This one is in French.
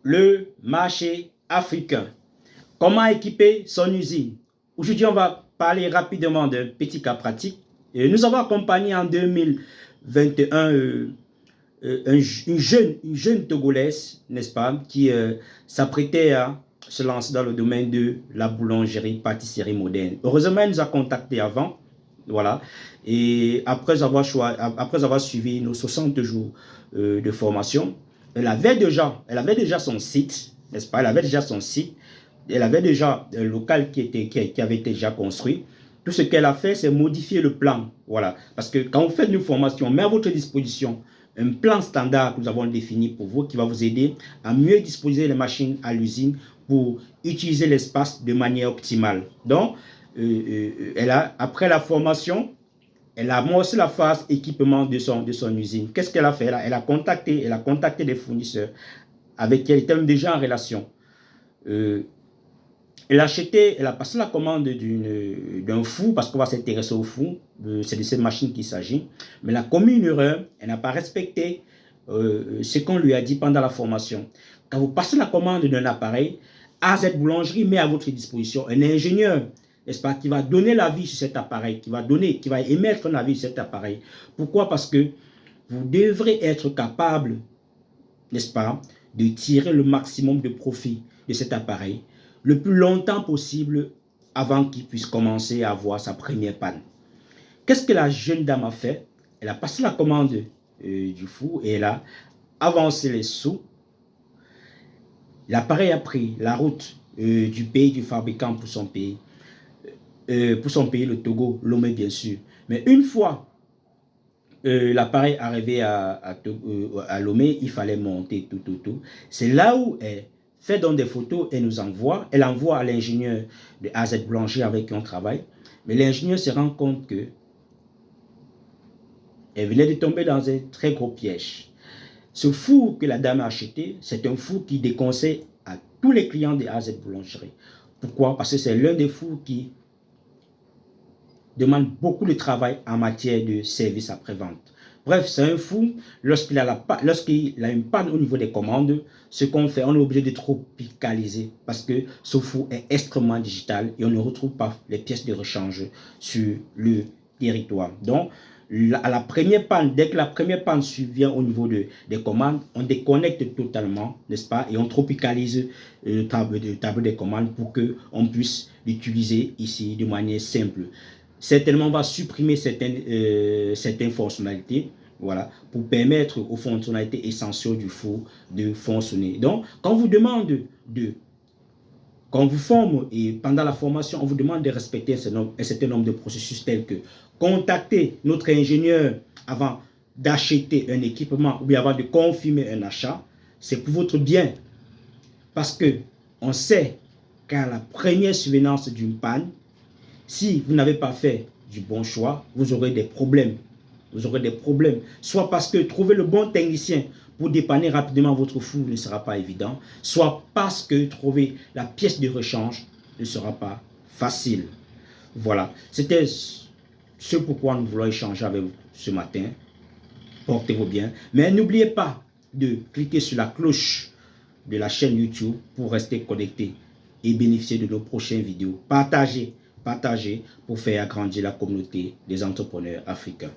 le marché africain. Comment équiper son usine? Aujourd'hui, on va parler rapidement d'un petit cas pratique. Nous avons accompagné en 2021 une jeune Togolaise, n'est-ce pas, qui s'apprêtait à se lancer dans le domaine de la boulangerie-pâtisserie moderne. Heureusement, elle nous a contactés avant, voilà, et après avoir suivi nos 60 jours de formation, elle avait déjà son site, n'est-ce pas, elle avait déjà son site, elle avait déjà un local qui avait été déjà construit. Tout ce qu'elle a fait, c'est modifier le plan, voilà, parce que quand vous faites une formation, on met à votre disposition un plan standard que nous avons défini pour vous qui va vous aider à mieux disposer les machines à l'usine pour utiliser l'espace de manière optimale. Donc, après la formation, elle a amorcé la phase équipement de son usine. Qu'est-ce qu'elle a fait? Elle a contacté des fournisseurs avec qui elle était déjà en relation. Elle a passé la commande d'un four, parce qu'on va s'intéresser au four, c'est de cette machine qu'il s'agit. Mais elle a commis une erreur, elle n'a pas respecté ce qu'on lui a dit pendant la formation. Quand vous passez la commande d'un appareil, AZ Boulangerie met à votre disposition un ingénieur, n'est-ce pas, qui va donner l'avis sur cet appareil, qui va émettre un avis sur cet appareil. Pourquoi? Parce que vous devrez être capable, n'est-ce pas, de tirer le maximum de profit de cet appareil le plus longtemps possible avant qu'il puisse commencer à avoir sa première panne. Qu'est-ce que la jeune dame a fait? Elle a passé la commande du four et elle a avancé les sous. L'appareil a pris la route du pays du fabricant pour son pays, le Togo, Lomé bien sûr. Mais une fois l'appareil arrivé à Lomé, il fallait monter tout. C'est là où elle fait donc des photos et nous envoie. Elle envoie à l'ingénieur de AZ Boulangerie avec qui on travaille. Mais l'ingénieur se rend compte que elle venait de tomber dans un très gros piège. Ce four que la dame a acheté, c'est un four qui déconseille à tous les clients de AZ Boulangerie. Pourquoi? Parce que c'est l'un des fours qui demande beaucoup de travail en matière de service après-vente. Bref, c'est un fou. Lorsqu'il a une panne au niveau des commandes, ce qu'on fait, on est obligé de tropicaliser parce que ce four est extrêmement digital et on ne retrouve pas les pièces de rechange sur le territoire. Donc, à la première panne, dès que la première panne survient au niveau des commandes, on déconnecte totalement, n'est-ce pas, et on tropicalise le tableau des commandes pour qu'on puisse l'utiliser ici de manière simple. Certainement, on va supprimer certaines fonctionnalités, voilà, pour permettre aux fonctionnalités essentielles du four de fonctionner. Donc, quand on vous forme et pendant la formation, on vous demande de respecter un certain nombre de processus tels que contacter notre ingénieur avant d'acheter un équipement ou bien avant de confirmer un achat, c'est pour votre bien. Parce que on sait qu'à la première survenance d'une panne, si vous n'avez pas fait du bon choix, vous aurez des problèmes. Vous aurez des problèmes. Soit parce que trouver le bon technicien pour dépanner rapidement votre four ne sera pas évident, soit parce que trouver la pièce de rechange ne sera pas facile. Voilà. C'était ce pourquoi nous voulons échanger avec vous ce matin. Portez-vous bien. Mais n'oubliez pas de cliquer sur la cloche de la chaîne YouTube pour rester connecté et bénéficier de nos prochaines vidéos. Partagez pour faire agrandir la communauté des entrepreneurs africains.